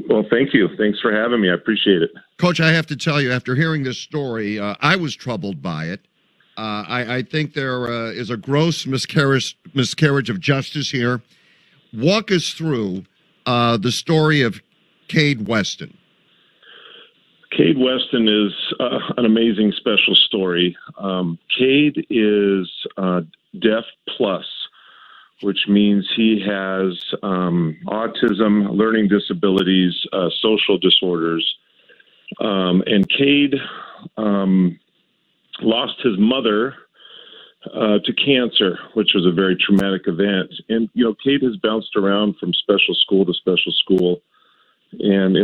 Well, thank you. Thanks for having me. I appreciate it. Coach, I have to tell you, after hearing this story, I was troubled by it. I think there is a gross miscarriage of justice here. Walk us through the story of Cade Weston. Cade Weston is an amazing special story. Cade is deaf plus, which means he has autism, learning disabilities, social disorders. And Cade lost his mother to cancer, which was a very traumatic event. And, Cade has bounced around from special school to special school. And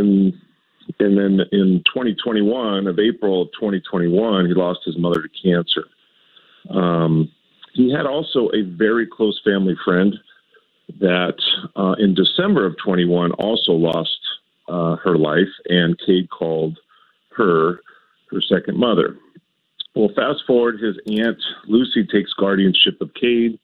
then in 2021, of April of 2021, he lost his mother to cancer. He had also a very close family friend that in December of 21 also lost her life, and Cade called her second mother. Well, fast forward, his aunt Lucy takes guardianship of Cade,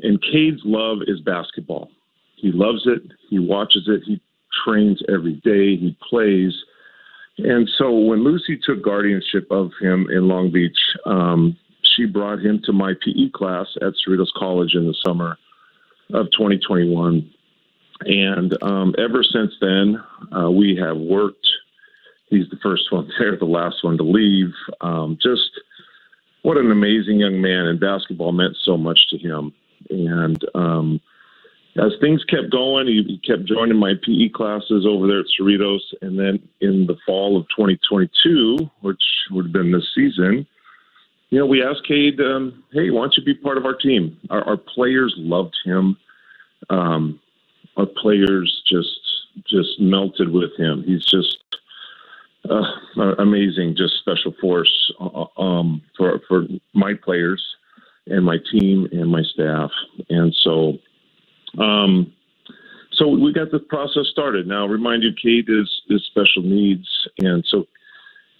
and Cade's love is basketball. He loves it. He watches it. He trains every day. He plays. And so when Lucy took guardianship of him in Long Beach, she brought him to my PE class at Cerritos College in the summer of 2021. And ever since then, we have worked. He's the first one there, the last one to leave. Just what an amazing young man, and basketball meant so much to him. And as things kept going, he kept joining my PE classes over there at Cerritos. And then in the fall of 2022, which would have been this season, we asked Cade, hey, why don't you be part of our team? Our players loved him. Our players just melted with him. He's just amazing, just special force for my players and my team and my staff. And so we got the process started. Now, remind you, Cade is special needs, and so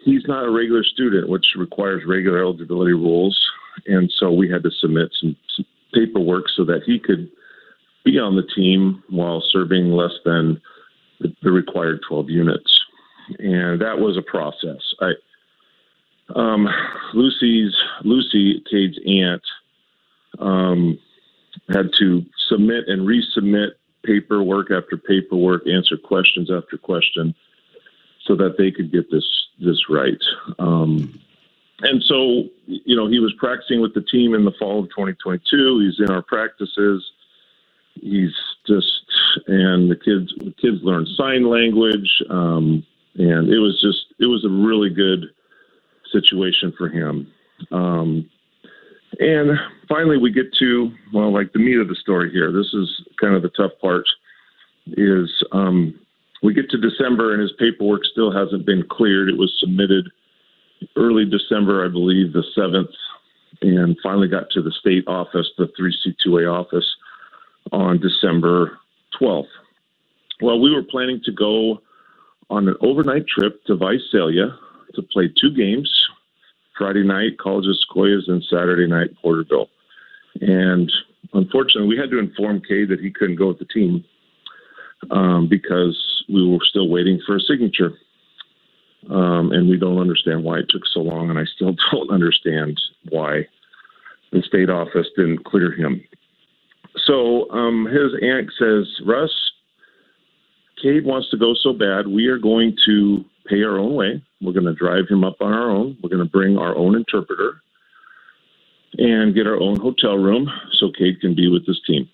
he's not a regular student, which requires regular eligibility rules. And so we had to submit some paperwork so that he could be on the team while serving less than the required 12 units. And that was a process. Lucy, Cade's aunt, had to submit and resubmit paperwork after paperwork, answer questions after question, so that they could get this right. And so, he was practicing with the team in the fall of 2022. He's in our practices. And the kids learned sign language. And it was a really good situation for him. And finally we get to, the meat of the story here. This is kind of the tough part is, we get to December and his paperwork still hasn't been cleared. It was submitted early December, I believe, the 7th, and finally got to the state office, the 3C2A office, on December 12th. Well, we were planning to go on an overnight trip to Visalia to play 2 games, Friday night, College of Sequoias, and Saturday night, Porterville. And unfortunately, we had to inform Cade that he couldn't go with the team because we were still waiting for a signature. And we don't understand why it took so long, and I still don't understand why the state office didn't clear him. So his aunt says, Russ, Cade wants to go so bad, we are going to pay our own way. We're going to drive him up on our own. We're going to bring our own interpreter and get our own hotel room so Cade can be with his team,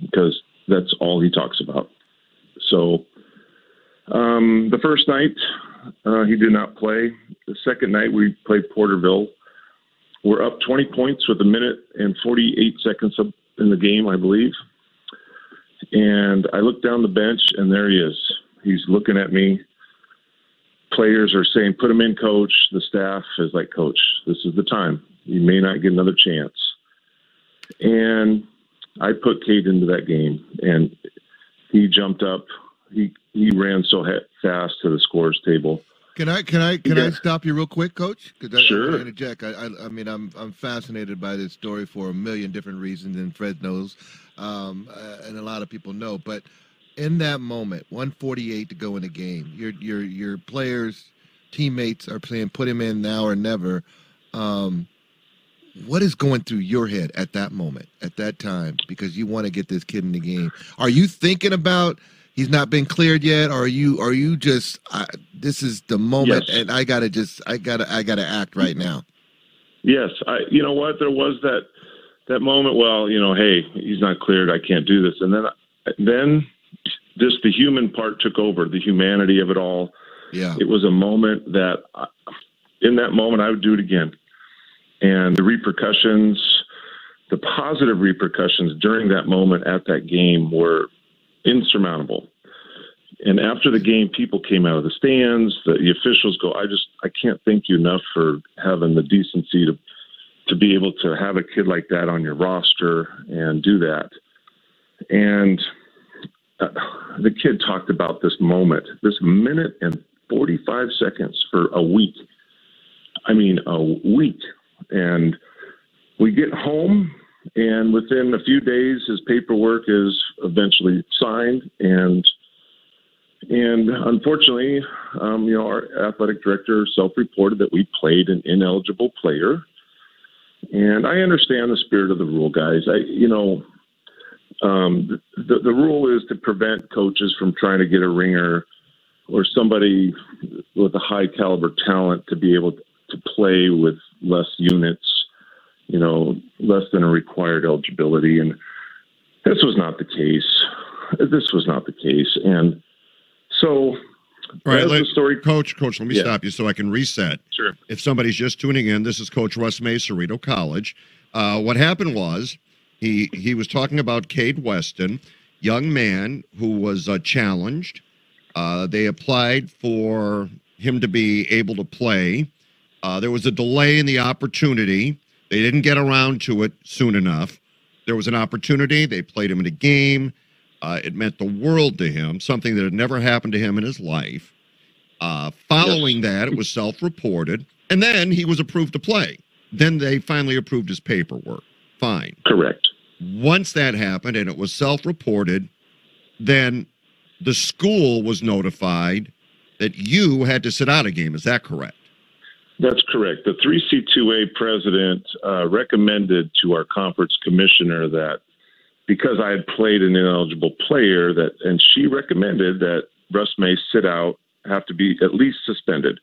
because that's all he talks about. So the first night, he did not play. The second night, we played Porterville. We're up 20 points with 1 minute and 48 seconds in the game, I believe. And I look down the bench, and there he is. He's looking at me. Players are saying, put him in, coach. The staff is like, coach, this is the time. You may not get another chance. And I put Cade into that game, and he jumped up. He ran so fast to the scores table. Can I stop you real quick, Coach? Sure. I want to interject. I mean, I'm fascinated by this story for a million different reasons, and Fred knows, and a lot of people know. But in that moment, 148 to go in the game, your players, teammates are saying put him in now or never. What is going through your head at that moment, at that time, because you want to get this kid in the game? Are you thinking about he's not been cleared yet, or are you just this is the moment, Yes. and I gotta act right now? Yes, you know what? There was that moment. Well, hey, he's not cleared. I can't do this. And then just the human part took over, the humanity of it all. Yeah. It was a moment that, in that moment, I would do it again. And the repercussions, the positive repercussions during that moment at that game were insurmountable. And after the game, people came out of the stands. The officials go, I can't thank you enough for having the decency to be able to have a kid like that on your roster and do that. And the kid talked about this moment, this minute and 45 seconds for a week. I mean, a week. And we get home, and within a few days, his paperwork is eventually signed. And unfortunately, our athletic director self-reported that we played an ineligible player. And I understand the spirit of the rule, guys. The rule is to prevent coaches from trying to get a ringer or somebody with a high caliber talent to be able to play with less units, less than a required eligibility. And this was not the case. And so, all right, the story, Coach, let me stop you so I can reset. Sure. If somebody's just tuning in, this is Coach Russ May, Cerritos College. What happened was he was talking about Cade Weston, young man who was challenged. They applied for him to be able to play. There was a delay in the opportunity. They didn't get around to it soon enough. There was an opportunity. They played him in a game. It meant the world to him, something that had never happened to him in his life. Following that, it was self-reported, and then he was approved to play. Then they finally approved his paperwork. Fine. Correct. Once that happened and it was self-reported, then the school was notified that you had to sit out a game. Is that correct? That's correct. The 3C2A president recommended to our conference commissioner that because I had played an ineligible player, and she recommended that Russ May sit out, have to be at least suspended.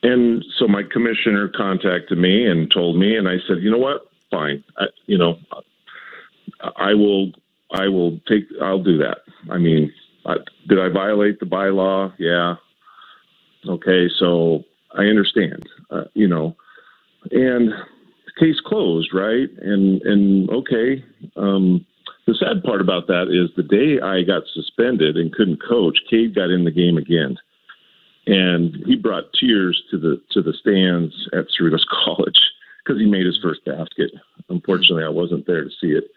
And so my commissioner contacted me and told me, and I said, you know what? Fine. I'll do that. I mean, did I violate the bylaw? Yeah. Okay. So I understand, and case closed, right? And okay. The sad part about that is the day I got suspended and couldn't coach, Cade got in the game again, and he brought tears to the stands at Cerritos College because he made his first basket. Unfortunately, I wasn't there to see it.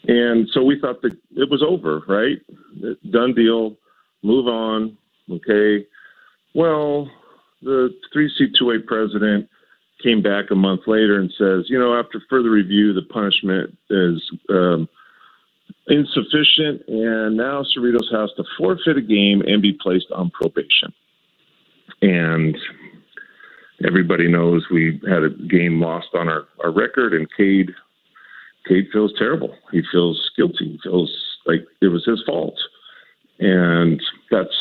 And so we thought that it was over, right? Done deal, move on. Okay. Well, the 3C2A president came back a month later and says, after further review, the punishment is insufficient, and now Cerritos has to forfeit a game and be placed on probation. And everybody knows we had a game lost on our record, and Cade feels terrible. He feels guilty. He feels like it was his fault. And that's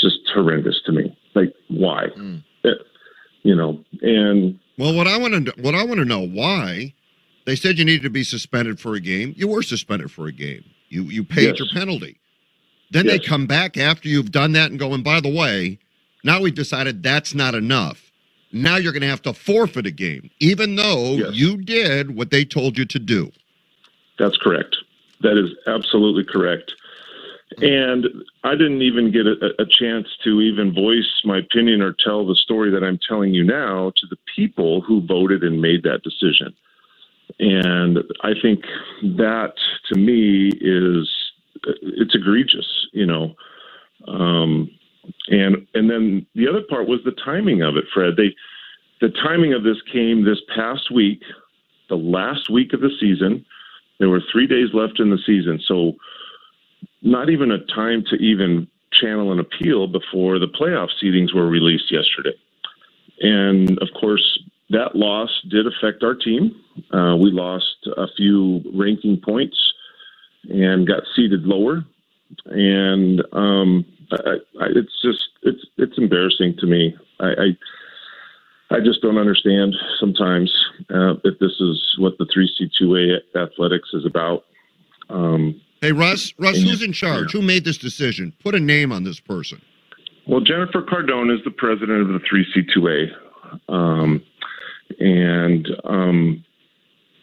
just horrendous to me. Like, why? And well, what I want to know, why they said you needed to be suspended for a game. You were suspended for a game. You paid your penalty. Then they come back after you've done that and go, and by the way, now we've decided that's not enough. Now you're going to have to forfeit a game, even though you did what they told you to do. That's correct. That is absolutely correct. And I didn't even get a chance to even voice my opinion or tell the story that I'm telling you now to the people who voted and made that decision. And I think that, to me, it's egregious, and then the other part was the timing of it, Fred. The timing of this came this past week, the last week of the season. There were 3 days left in the season, so not even a time to even channel an appeal before the playoff seedings were released yesterday. And of course, that loss did affect our team. We lost a few ranking points and got seated lower. And it's embarrassing to me. I just don't understand sometimes if this is what the 3C2A athletics is about. Hey, Russ, who's in charge? Who made this decision? Put a name on this person. Well, Jennifer Cardone is the president of the 3C2A.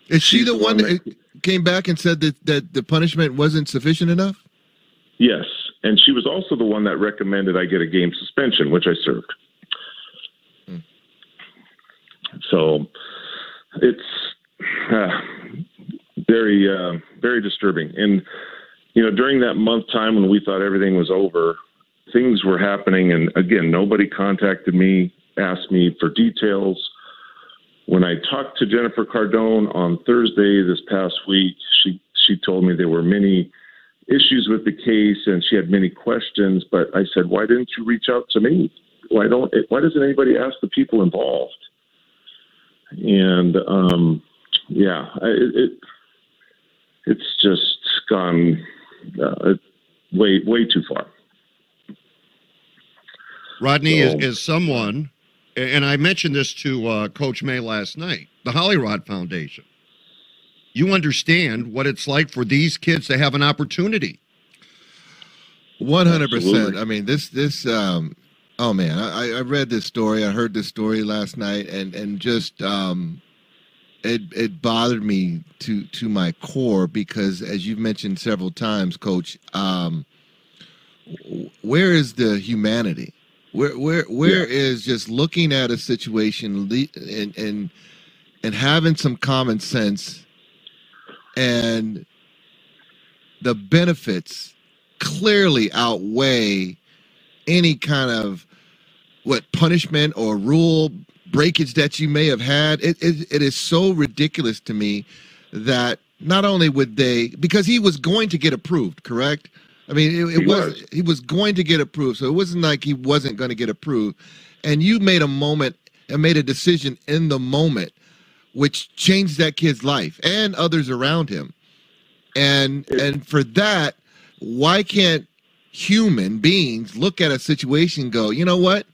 Is she the one that came back and said that the punishment wasn't sufficient enough? Yes, and she was also the one that recommended I get a game suspension, which I served. So it's very, very disturbing. And, during that month time when we thought everything was over, things were happening. And again, nobody contacted me, asked me for details. When I talked to Jennifer Cardone on Thursday this past week, she told me there were many issues with the case and she had many questions. But I said, why didn't you reach out to me? Why doesn't anybody ask the people involved? And it's just gone way too far. Rodney is someone, and I mentioned this to Coach May last night, the Hollyrod Foundation. You understand what it's like for these kids to have an opportunity. 100%. I mean, this. Oh man, I read this story. I heard this story last night, and just it bothered me to my core because, as you've mentioned several times, Coach, where is the humanity? Where is just looking at a situation and having some common sense, and the benefits clearly outweigh any kind of punishment or rule breakage that you may have had. It is so ridiculous to me that not only would they, because he was going to get approved, correct? I mean, he was going to get approved, so it wasn't like he wasn't going to get approved. And you made a decision in the moment, which changed that kid's life and others around him. And for that, why can't human beings look at a situation and go, you know what?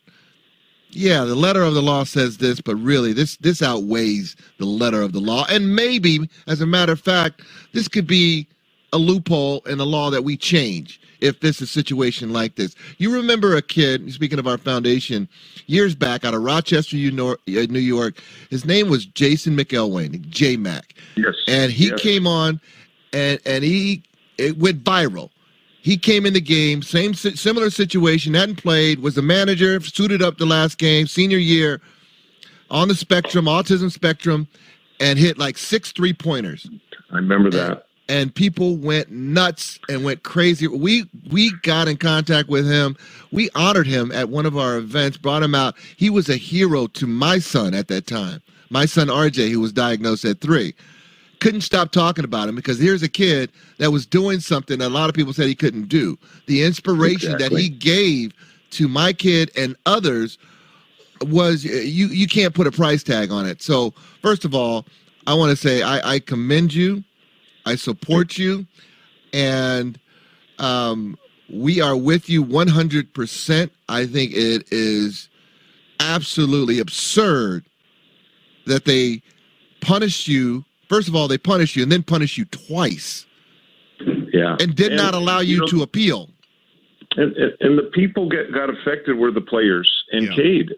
Yeah, the letter of the law says this, but really this outweighs the letter of the law. And maybe, as a matter of fact, this could be a loophole in the law that we change if this is a situation like this. You remember a kid, speaking of our foundation, years back out of Rochester, New York. His name was Jason McElwain, J-Mac. Yes. And he came on, and it went viral. He came in the game, similar situation, hadn't played, was the manager, suited up the last game, senior year, on the spectrum, autism spectrum, and hit like 6 3-pointers. I remember that. And people went nuts and went crazy. We got in contact with him. We honored him at one of our events, brought him out. He was a hero to my son at that time. My son, RJ, who was diagnosed at 3. Couldn't stop talking about him because here's a kid that was doing something that a lot of people said he couldn't do. The inspiration that he gave to my kid and others was you can't put a price tag on it. So first of all, I want to say I commend you. I support you. And we are with you 100%. I think it is absolutely absurd that they punish you. First of all, they punish you and then punish you twice. Yeah. And did not allow you to appeal. And the people got affected were the players and Cade.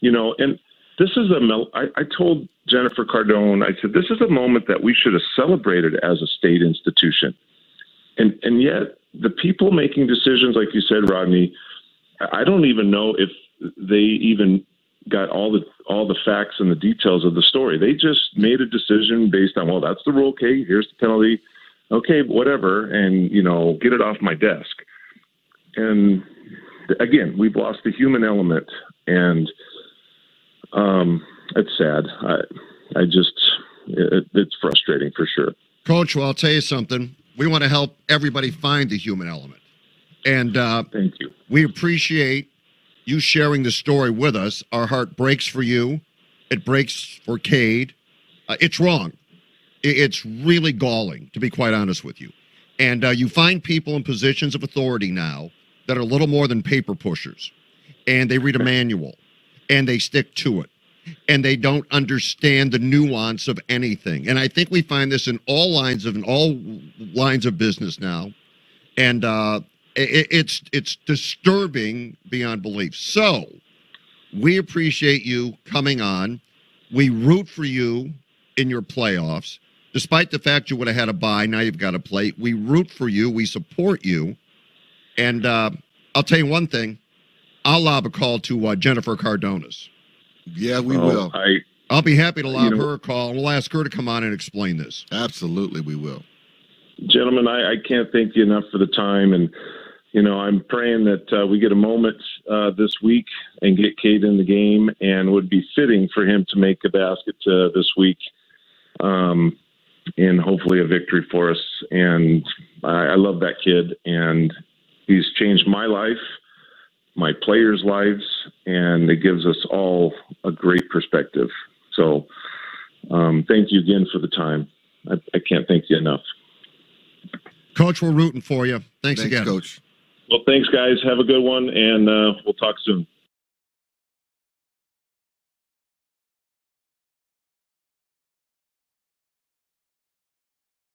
And this is I told Jennifer Cardone, I said, this is a moment that we should have celebrated as a state institution. And yet the people making decisions, like you said, Rodney, I don't even know if they even got all the facts and the details of the story. They just made a decision based on, well, that's the rule. Okay, here's the penalty. Okay, whatever. And, get it off my desk. And again, we've lost the human element, and it's sad. It's frustrating for sure. Coach, well, I'll tell you something. We want to help everybody find the human element. And Thank you. we appreciate you sharing the story with us. Our heart breaks for you. It breaks for Cade. It's wrong. It's really galling, to be quite honest with you. And you find people in positions of authority now that are a little more than paper pushers. And they read a manual. And they stick to it. And they don't understand the nuance of anything. And I think we find this in all lines of business now. And it's disturbing beyond belief. So we appreciate you coming on. We root for you in your playoffs. Despite the fact you would have had a bye, now you've got to play. We root for you. We support you. And I'll tell you one thing. I'll lob a call to Jennifer Cardonas. Yeah, we will. I'll be happy to lob her a call, and we'll ask her to come on and explain this. Absolutely, we will. Gentlemen, I can't thank you enough for the time. And, I'm praying that we get a moment this week and get Cade in the game, and would be fitting for him to make a basket this week. And hopefully a victory for us. And I love that kid, and he's changed my life, my players' lives, and it gives us all a great perspective. So thank you again for the time. I can't thank you enough. Coach, we're rooting for you. Thanks again. Coach. Well, thanks, guys. Have a good one, and we'll talk soon.